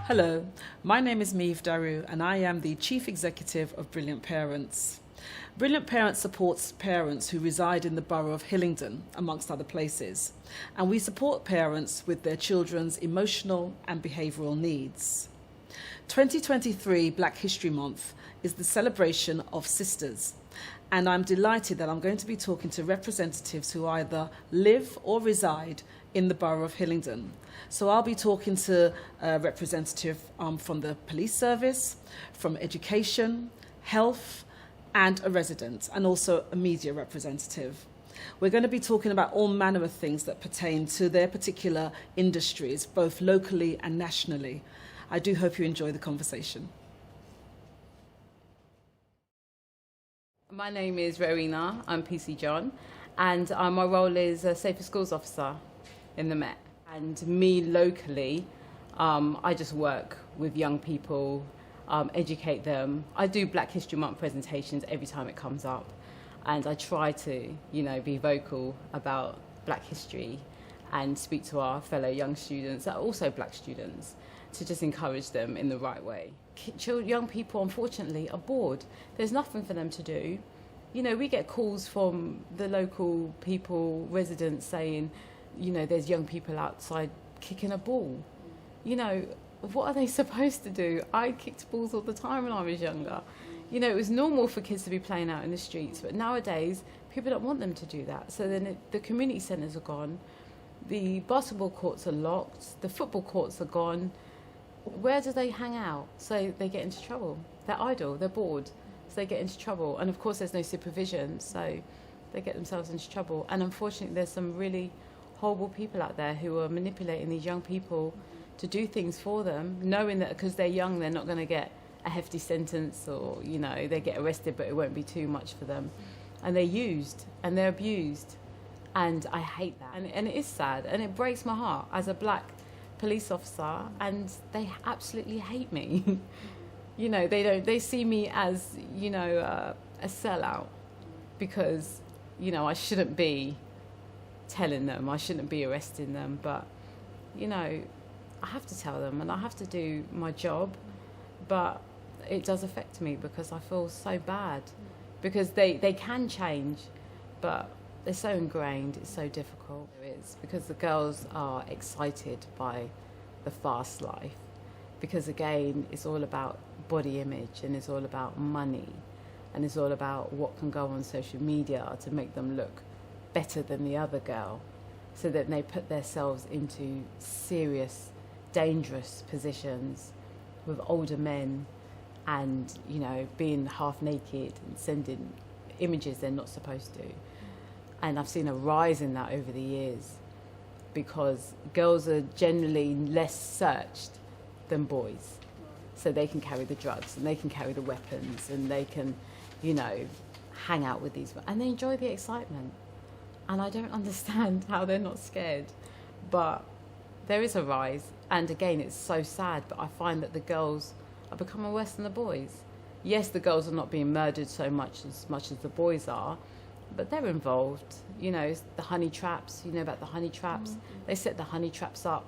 Hello, my name is Meave Darroux and I am the Chief Executive of Brilliant Parents. Brilliant Parents supports parents who reside in the borough of Hillingdon, amongst other places, and we support parents with their children's emotional and behavioural needs. 2023 Black History Month is the celebration of sisters, and I'm delighted that I'm going to be talking to representatives who either live or reside in the borough of Hillingdon. So I'll be talking to a representative from the police service, from education, health, and a resident, and also a media representative. We're going to be talking about all manner of things that pertain to their particular industries, both locally and nationally. I do hope you enjoy the conversation. My name is Rowena, I'm PC John, and my role is a Safer Schools Officer in the Met. And me locally, I just work with young people, educate them. I do Black History Month presentations every time it comes up, and I try to, be vocal about Black history and speak to our fellow young students, also Black students, to just encourage them in the right way. Young people, unfortunately, are bored. There's nothing for them to do. We get calls from the local people, residents, saying, there's young people outside kicking a ball. What are they supposed to do? I kicked balls all the time when I was younger. It was normal for kids to be playing out in the streets, but nowadays people don't want them to do that. So then the community centres are gone, the basketball courts are locked, the football courts are gone. Where do they hang out? So they get into trouble. They're idle, they're bored, so they get into trouble. And of course there's no supervision, so they get themselves into trouble. And unfortunately there's some really horrible people out there who are manipulating these young people to do things for them, knowing that because they're young they're not going to get a hefty sentence, or they get arrested but it won't be too much for them. And they're used and they're abused, and I hate that. And it is sad and it breaks my heart as a Black police officer, and they absolutely hate me. They see me as a sellout, because I shouldn't be telling them, I shouldn't be arresting them, but I have to tell them and I have to do my job. But it does affect me because I feel so bad, because they can change, but they're so ingrained, it's so difficult. It's because the girls are excited by the fast life, because again it's all about body image, and it's all about money, and it's all about what can go on social media to make them look better than the other girl, so that they put themselves into serious, dangerous positions with older men, and being half naked and sending images they're not supposed to. And I've seen a rise in that over the years, because girls are generally less searched than boys, so they can carry the drugs and they can carry the weapons and they can hang out with these, and they enjoy the excitement. And I don't understand how they're not scared. But there is a rise. And again, it's so sad, but I find that the girls are becoming worse than the boys. Yes, the girls are not being murdered so much as the boys are, but they're involved. It's the honey traps, about the honey traps. Mm-hmm. They set the honey traps up.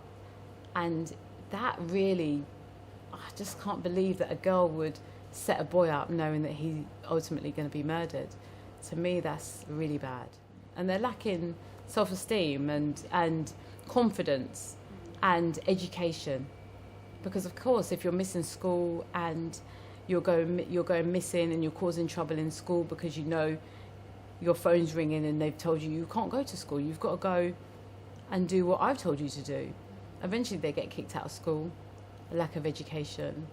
And that really, I just can't believe that a girl would set a boy up knowing that he's ultimately going to be murdered. To me, that's really bad. And they're lacking self-esteem and confidence and education, because of course if you're missing school and you're going missing and you're causing trouble in school because your phone's ringing and they've told you can't go to school, you've got to go and do what I've told you to do, eventually they get kicked out of school, a lack of education,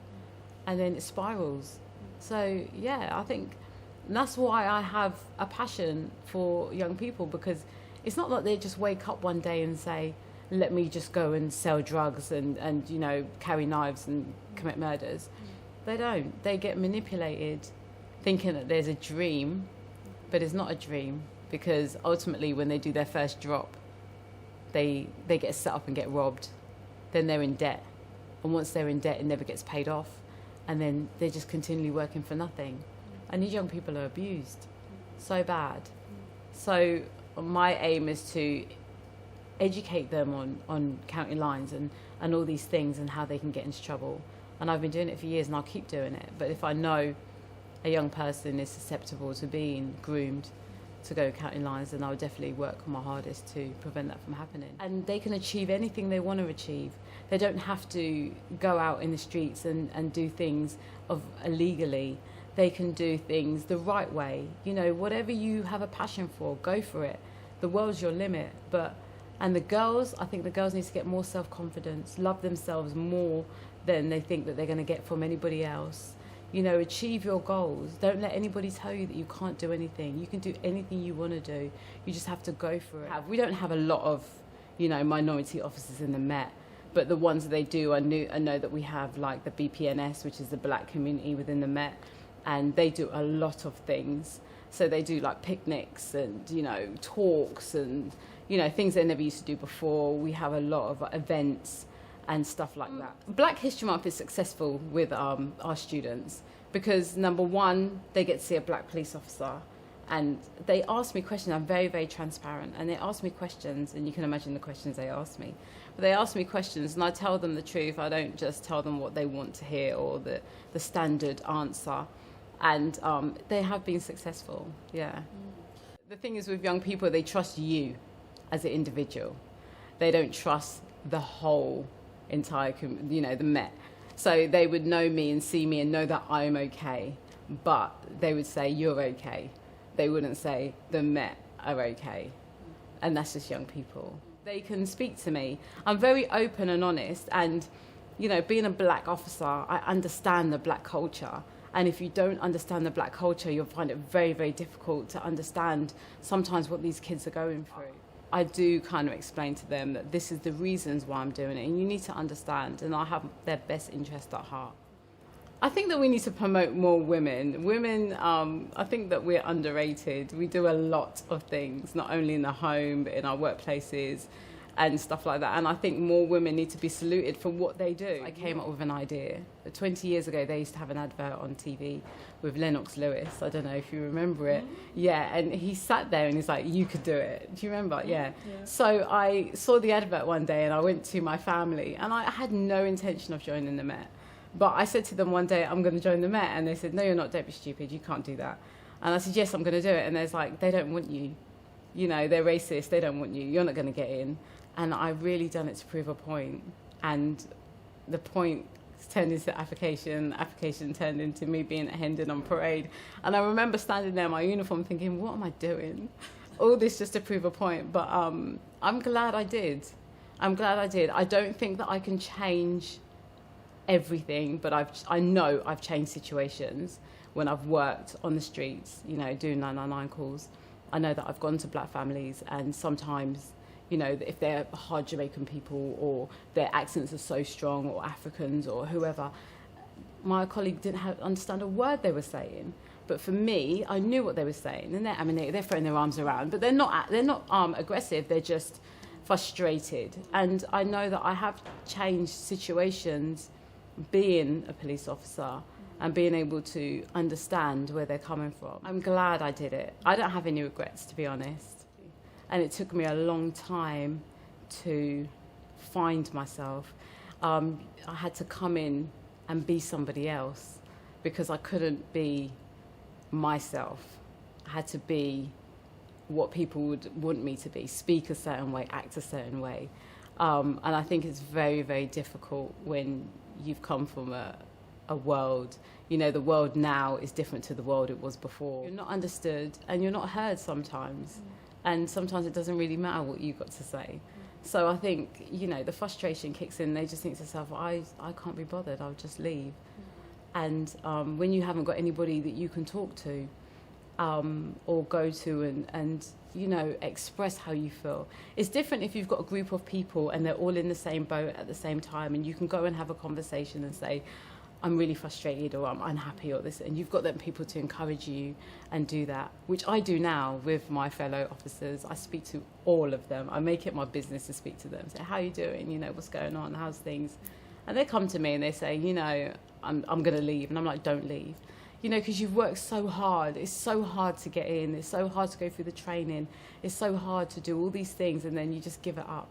and then it spirals. So I think that's why I have a passion for young people, because it's not like they just wake up one day and say, let me just go and sell drugs and carry knives and commit murders. They don't. They get manipulated thinking that there's a dream, but it's not a dream, because ultimately when they do their first drop, they get set up and get robbed. Then they're in debt. And once they're in debt, it never gets paid off. And then they're just continually working for nothing. And these young people are abused so bad. So my aim is to educate them on county lines and all these things and how they can get into trouble. And I've been doing it for years and I'll keep doing it. But if I know a young person is susceptible to being groomed to go county lines, then I would definitely work my hardest to prevent that from happening. And they can achieve anything they want to achieve. They don't have to go out in the streets and do things illegally. They can do things the right way. You know, whatever you have a passion for, go for it. The world's your limit. And the girls, I think the girls need to get more self-confidence, love themselves more than they think that they're going to get from anybody else. You know, achieve your goals. Don't let anybody tell you that you can't do anything. You can do anything you want to do. You just have to go for it. We don't have a lot of, you know, minority officers in the Met, but the ones that they do, I know that we have like the BPNS, which is the black community within the Met, and they do a lot of things. So they do like picnics and, you know, talks and, you know, things they never used to do before. We have a lot of events and stuff like that. Black History Month is successful with our students because, number one, they get to see a black police officer and they ask me questions. I'm very, very transparent, and they ask me questions, and you can imagine the questions they ask me. But they ask me questions and I tell them the truth. I don't just tell them what they want to hear or the standard answer. And they have been successful, yeah. The thing is with young people, they trust you as an individual. They don't trust the whole entire, you know, the Met. So they would know me and see me and know that I'm okay, but they would say, you're okay. They wouldn't say, the Met are okay. And that's just young people. They can speak to me. I'm very open and honest, and, you know, being a black officer, I understand the black culture. And if you don't understand the black culture, you'll find it very, very difficult to understand sometimes what these kids are going through. I do kind of explain to them that this is the reasons why I'm doing it, and you need to understand, and I have their best interest at heart. I think that we need to promote more women. Women, I think that we're underrated. We do a lot of things, not only in the home, but in our workplaces and stuff like that. And I think more women need to be saluted for what they do. I came up with an idea. 20 years ago, they used to have an advert on TV with Lennox Lewis. I don't know if you remember it. Yeah, and he sat there and he's like, you could do it. Do you remember? Yeah. So I saw the advert one day and I went to my family, and I had no intention of joining the Met. But I said to them one day, I'm going to join the Met. And they said, no, you're not. Don't be stupid. You can't do that. And I said, yes, I'm going to do it. And there's like, they don't want you. You know, they're racist. They don't want you. You're not going to get in. And I really done it to prove a point. And the point turned into application turned into me being at Hillingdon on parade. And I remember standing there in my uniform thinking, what am I doing? All this just to prove a point. But I'm glad I did. I'm glad I did. I don't think that I can change everything, but I know I've changed situations when I've worked on the streets, you know, doing 999 calls. I know that I've gone to black families, and sometimes, you know, if they're hard Jamaican people or their accents are so strong, or Africans or whoever, my colleague didn't understand a word they were saying. But for me, I knew what they were saying, and they're throwing their arms around, but they're not aggressive. They're just frustrated. And I know that I have changed situations being a police officer and being able to understand where they're coming from. I'm glad I did it. I don't have any regrets, to be honest. And it took me a long time to find myself. I had to come in and be somebody else because I couldn't be myself. I had to be what people would want me to be, speak a certain way, act a certain way. And I think it's very, very difficult when you've come from a world, you know, the world now is different to the world it was before. You're not understood and you're not heard sometimes. And sometimes it doesn't really matter what you've got to say. So I think, you know, the frustration kicks in. They just think to themselves, I can't be bothered, I'll just leave. And when you haven't got anybody that you can talk to or go to and, you know, express how you feel. It's different if you've got a group of people and they're all in the same boat at the same time, and you can go and have a conversation and say, I'm really frustrated, or I'm unhappy, or this, and you've got them people to encourage you and do that, which I do now with my fellow officers. I speak to all of them. I make it my business to speak to them, say, how are you doing? You know, what's going on? How's things? And they come to me and they say, you know, I'm going to leave. And I'm like, don't leave. you know, because you've worked so hard. It's so hard to get in. It's so hard to go through the training. It's so hard to do all these things, and then you just give it up.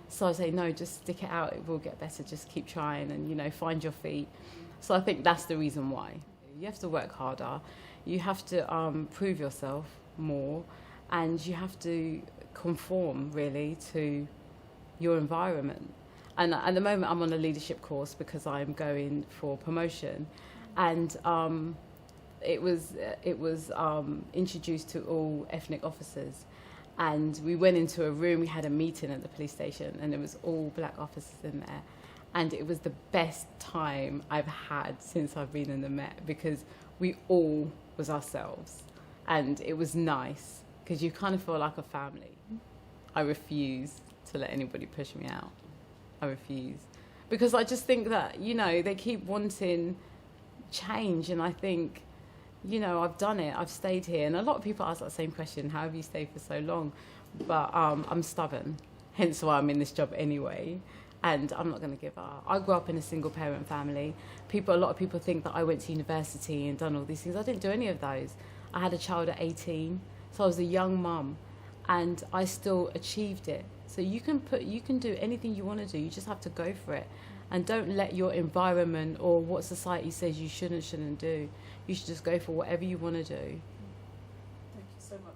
So I say, no, just stick it out. It will get better. Just keep trying and, you know, find your feet. So I think that's the reason why. You have to work harder. You have to prove yourself more, and you have to conform, really, to your environment. And at the moment, I'm on a leadership course because I'm going for promotion. And it was introduced to all ethnic officers. And we went into a room, we had a meeting at the police station, and it was all black officers in there. And it was the best time I've had since I've been in the Met, because we all was ourselves. And it was nice, because you kind of feel like a family. I refuse to let anybody push me out. I refuse. Because I just think that, you know, they keep wanting change, and I think, you know, I've done it, I've stayed here. And a lot of people ask that same question, how have you stayed for so long? But I'm stubborn, hence why I'm in this job anyway. And I'm not going to give up. I grew up in a single parent family. A lot of people think that I went to university and done all these things. I didn't do any of those. I had a child at 18, so I was a young mum, and I still achieved it. So you can do anything you want to do. You just have to go for it, and don't let your environment or what society says you shouldn't do. You should just go for whatever you want to do. Thank you so much.